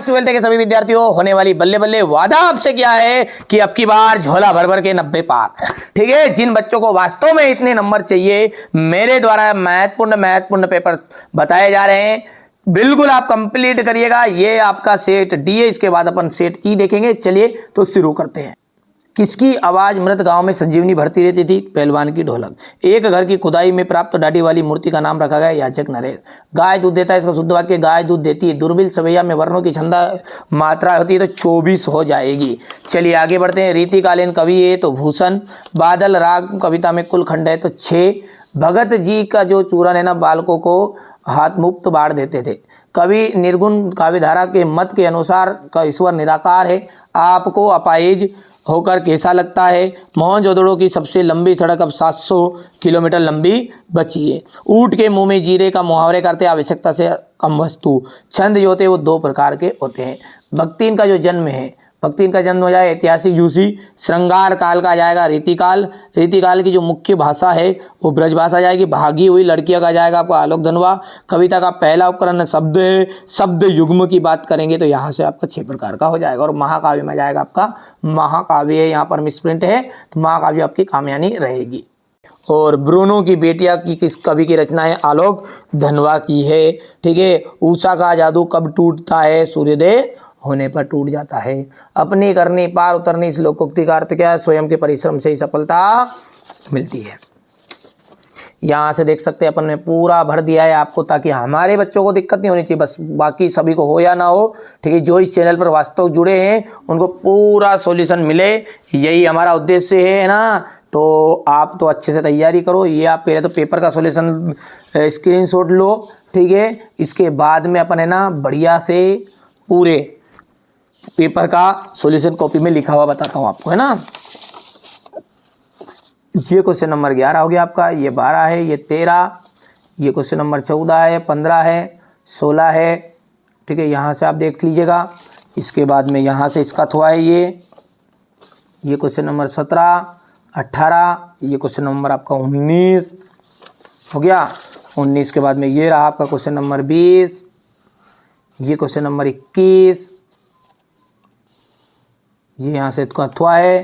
Twelfth के सभी विद्यार्थियों, होने वाली बल्ले बल्ले वादा आपसे क्या है कि अब की बार झोला भर भर के 90 पार। ठीक है, जिन बच्चों को वास्तव में इतने नंबर चाहिए, मेरे द्वारा महत्वपूर्ण पेपर बताए जा रहे हैं, बिल्कुल आप कंप्लीट करिएगा। ये आपका सेट डी है, इसके बाद अपन सेट ई देखेंगे। चलिए तो शुरू करते हैं। किसकी आवाज मृत गांव में संजीवनी भरती रहती थी? पहलवान की ढोलक। एक घर की खुदाई में प्राप्त दाढ़ी वाली मूर्ति का नाम रखा गया याचक नरेश। गाय दूध देता है, इसका शुद्ध वाक्य गाय दूध देती है। दुर्बिल सवैया में वर्णों की छंदा मात्रा होती है तो 24 हो जाएगी। चलिए आगे बढ़ते हैं। रीतिकालीन कवि है तो भूषण। बादल राग कविता में कुल खंड है तो 6। भगत जी का जो चूरन है ना, बालकों को हाथ मुक्त बाढ़ देते थे। कवि निर्गुण काव्यधारा के मत के अनुसार का ईश्वर निराकार है। आपको अपाहिज होकर कैसा लगता है? मोहनजोदड़ो की सबसे लंबी सड़क अब 700 किलोमीटर लंबी बची है। ऊँट के मुंह में जीरे का मुहावरे करते आवश्यकता से कम वस्तु। छंद जो होते हैं वो 2 प्रकार के होते हैं। भक्तिन का जो जन्म है, भक्तिन का जन्म हो जाए ऐतिहासिक जूसी। श्रृंगार काल का आ जाएगा रीतिकाल। रीतिकाल की जो मुख्य भाषा है वो ब्रज भाषा जाएगी। भागी हुई लड़कियों का जाएगा आपका आलोक धनवा। कविता का पहला उपकरण शब्द है। शब्द युग्म की बात करेंगे तो यहाँ से आपका 6 प्रकार का हो जाएगा। और महाकाव्य में जाएगा आपका महाकाव्य है, यहाँ पर मिसप्रिंट है तो महाकाव्य आपकी कामयानी रहेगी। और ब्रूनो की बेटिया की किस कवि की रचना है? आलोक धनवा की है। ठीक है। उषा का जादू कब टूटता है? सूर्योदय होने पर टूट जाता है। अपनी करनी पार उतरनी, इस लोकोक्ति का अर्थ क्या है? स्वयं के परिश्रम से ही सफलता मिलती है। यहाँ से देख सकते हैं अपन ने पूरा भर दिया है आपको, ताकि हमारे बच्चों को दिक्कत नहीं होनी चाहिए, बस बाकी सभी को हो या ना हो। ठीक है, जो इस चैनल पर वास्तव जुड़े हैं उनको पूरा सॉल्यूशन मिले, यही हमारा उद्देश्य है ना। तो आप तो अच्छे से तैयारी करो। ये आप पहले तो पेपर का सॉल्यूशन स्क्रीनशॉट लो। ठीक है, इसके बाद में अपन है ना बढ़िया से पूरे पेपर का सॉल्यूशन कॉपी में लिखा हुआ बताता हूँ आपको, है ना। ये क्वेश्चन नंबर 11 हो गया आपका, ये 12 है, ये 13, ये क्वेश्चन नंबर 14 है, 15 है, 16 है। ठीक है, यहाँ से आप देख लीजिएगा। इसके बाद में यहाँ से इसका थोड़ा है ये क्वेश्चन नंबर 17, 18, ये क्वेश्चन नंबर आपका 19 हो गया। 19 के बाद में ये रहा आपका क्वेश्चन नंबर 20, ये क्वेश्चन नंबर 21, ये यहाँ से इसका अथवा है,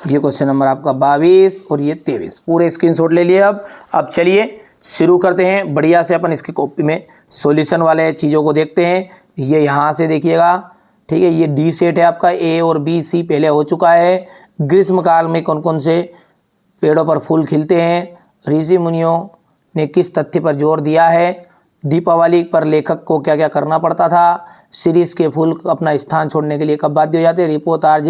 ये क्वेश्चन नंबर आपका 22 और ये 23। पूरे स्क्रीनशॉट ले लिए। अब चलिए शुरू करते हैं। बढ़िया से अपन इसकी कॉपी में सॉल्यूशन वाले चीज़ों को देखते हैं। ये यहाँ से देखिएगा। ठीक है, ये डी सेट है आपका। ए और बी सी पहले हो चुका है। ग्रीष्म काल में कौन कौन से पेड़ों पर फूल खिलते हैं? ऋषि मुनियों ने किस तथ्य पर जोर दिया है? दीपावली पर लेखक को क्या क्या करना पड़ता था? शिरीष के फूल अपना स्थान छोड़ने के लिए कब बाध्य हो जाते हैं? रिपोर्टाज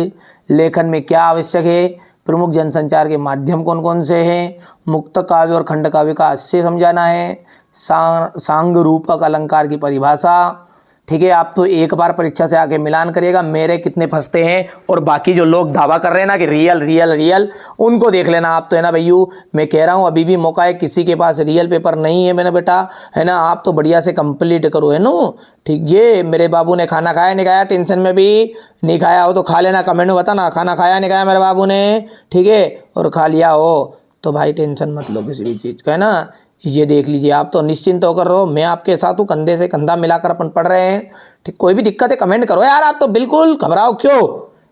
लेखन में क्या आवश्यक है? प्रमुख जनसंचार के माध्यम कौन कौन से हैं? मुक्त काव्य और खंड काव्य का आशय समझाना है। सांग रूपक अलंकार की परिभाषा। ठीक है, आप तो एक बार परीक्षा से आके मिलान करिएगा मेरे कितने फंसते हैं, और बाकी जो लोग दावा कर रहे हैं ना कि रियल रियल रियल, उनको देख लेना आप तो, है ना भैयू। मैं कह रहा हूँ अभी भी मौका है, किसी के पास रियल पेपर नहीं है मेरा बेटा, है ना, आप तो बढ़िया से कंप्लीट करो, है नो। ठीक, ये मेरे बाबू ने खाना खाया नहीं खाया, टेंशन में भी नहीं खाया हो तो खा लेना, कमेंट में बताना खाना खाया नहीं खाया मेरे बाबू ने। ठीक है, और खा लिया हो तो भाई टेंशन मत लो किसी भी चीज़ का, है ना। ये देख लीजिए, आप तो निश्चिंत होकर रहो, मैं आपके साथ हूँ, कंधे से कंधा मिलाकर अपन पढ़ रहे हैं। ठीक, कोई भी दिक्कत है कमेंट करो यार, आप तो बिल्कुल घबराओ क्यों।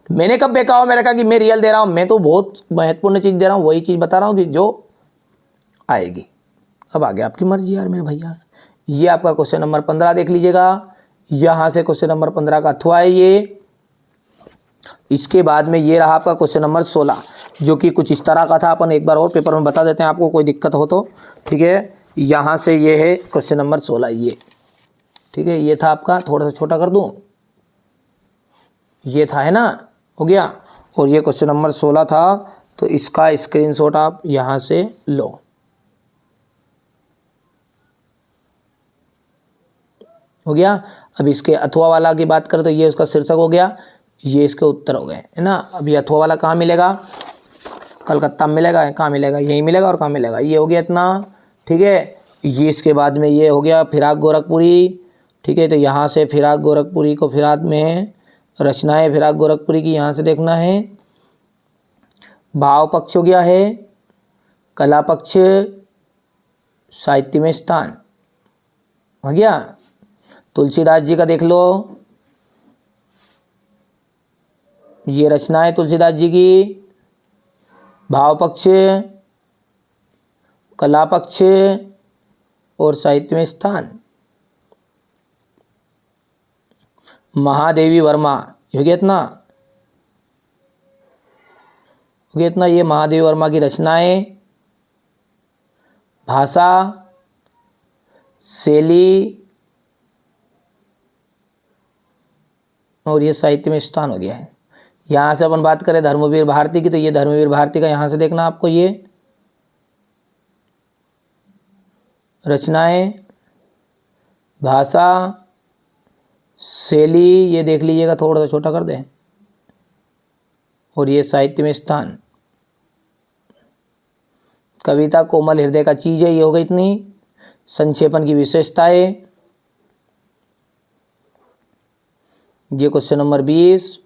मैंने कब बेका हो मेरे कहा कि मैं रियल दे रहा हूँ? मैं तो बहुत महत्वपूर्ण चीज़ दे रहा हूँ, वही चीज़ बता रहा हूँ कि जो आएगी। अब आगे आपकी मर्जी यार मेरे भैया। ये आपका क्वेश्चन नंबर 15 देख लीजिएगा। यहाँ से क्वेश्चन नंबर 15 का अथवा है ये। इसके बाद में ये रहा आपका क्वेश्चन नंबर 16, जो कि कुछ इस तरह का था। अपन एक बार और पेपर में बता देते हैं आपको, कोई दिक्कत हो तो। ठीक है, यहाँ से ये है क्वेश्चन नंबर 16 ये। ठीक है, ये था आपका, थोड़ा सा छोटा कर दूं, ये था, है ना, हो गया। और ये क्वेश्चन नंबर 16 था, तो इसका स्क्रीनशॉट आप यहाँ से लो। हो गया। अब इसके अथवा वाला की बात करें तो ये उसका शीर्षक हो गया, ये इसके उत्तर हो गए, है ना। अब ये अथवा वाला कहाँ मिलेगा? कलकत्ता में मिलेगा। कहाँ मिलेगा? यहीं मिलेगा। और कहाँ मिलेगा? ये हो गया इतना। ठीक है, ये इसके बाद में ये हो गया फिराक गोरखपुरी। ठीक है, तो यहाँ से फिराक गोरखपुरी को फिराक में है, रचनाएं फिराक गोरखपुरी की यहाँ से देखना है। भाव पक्ष हो गया है, कला पक्ष, साहित्य में स्थान हो गया। तुलसीदास जी का देख लो, ये रचना है तुलसीदास जी की। भाव पक्ष, कला पक्ष और साहित्य में स्थान। महादेवी वर्मा, योग्य इतना ये महादेवी वर्मा की रचनाएं, भाषा, शैली और ये साहित्य में स्थान हो गया है। यहाँ से अपन बात करें धर्मवीर भारती की, तो ये धर्मवीर भारती का यहाँ से देखना आपको, ये रचनाएं, भाषा, शैली, ये देख लीजिएगा, थोड़ा सा छोटा कर दें, और ये साहित्य में स्थान। कविता कोमल हृदय का चीज है, ये हो गई इतनी। संक्षेपण की विशेषताएं, ये क्वेश्चन नंबर 20।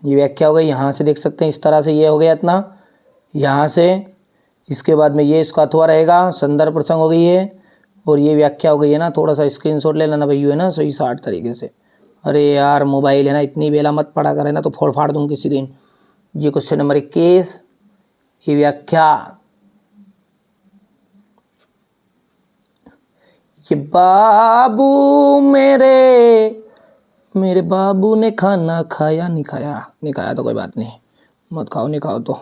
ये व्याख्या हो गई, यहाँ से देख सकते हैं इस तरह से, ये हो गया इतना यहाँ से। इसके बाद में ये इसका अथवा रहेगा, संदर्भ प्रसंग हो गई है, और ये व्याख्या हो गई है ना। थोड़ा सा स्क्रीनशॉट ले लेना भैया, है ना, सही 60 तरीके से। अरे यार मोबाइल है ना, इतनी बेला मत पड़ा करे ना, तो फोड़ फाड़ दूँ किसी दिन। ये क्वेश्चन नंबर 21, ये व्याख्या। ये बाबू मेरे बाबू ने खाना खाया, नहीं खाया, नहीं खाया तो कोई बात नहीं, मत खाओ, नहीं खाओ तो।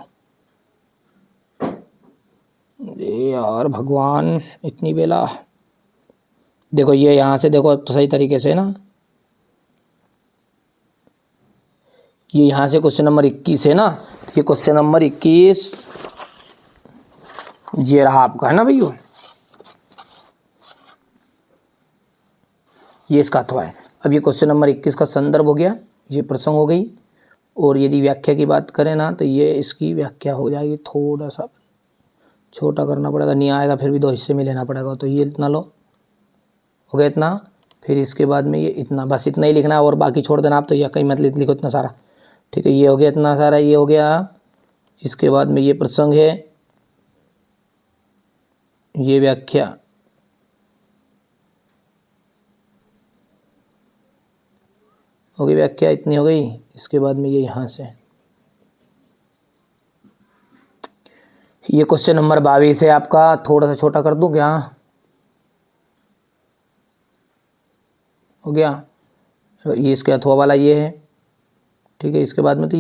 अरे यार भगवान, इतनी बेला। देखो ये यहाँ से देखो तो सही तरीके से ना, ये यहाँ से क्वेश्चन नंबर 21 है ना, तो ये क्वेश्चन नंबर 21 ये रहा आपका, है ना भैया, ये इसका अथवा है। अब ये क्वेश्चन नंबर 21 का संदर्भ हो गया, ये प्रसंग हो गई, और यदि व्याख्या की बात करें ना, तो ये इसकी व्याख्या हो जाएगी। थोड़ा सा छोटा करना पड़ेगा, नहीं आएगा फिर भी 2 हिस्से में लेना पड़ेगा। तो ये इतना लो, हो गया इतना। फिर इसके बाद में ये इतना, बस इतना ही लिखना है, और बाकी छोड़ देना आप, तो यह कहीं मत लिखो इतना सारा, ठीक है। ये हो गया इतना सारा, ये हो गया। इसके बाद में ये प्रसंग है, ये व्याख्या, हो गई व्याख्या, इतनी हो गई। इसके बाद में ये यहाँ से, ये क्वेश्चन नंबर 22 है आपका। थोड़ा सा छोटा कर दूं क्या, हो गया। ये इसके अथवा वाला ये है, ठीक है। इसके बाद में तो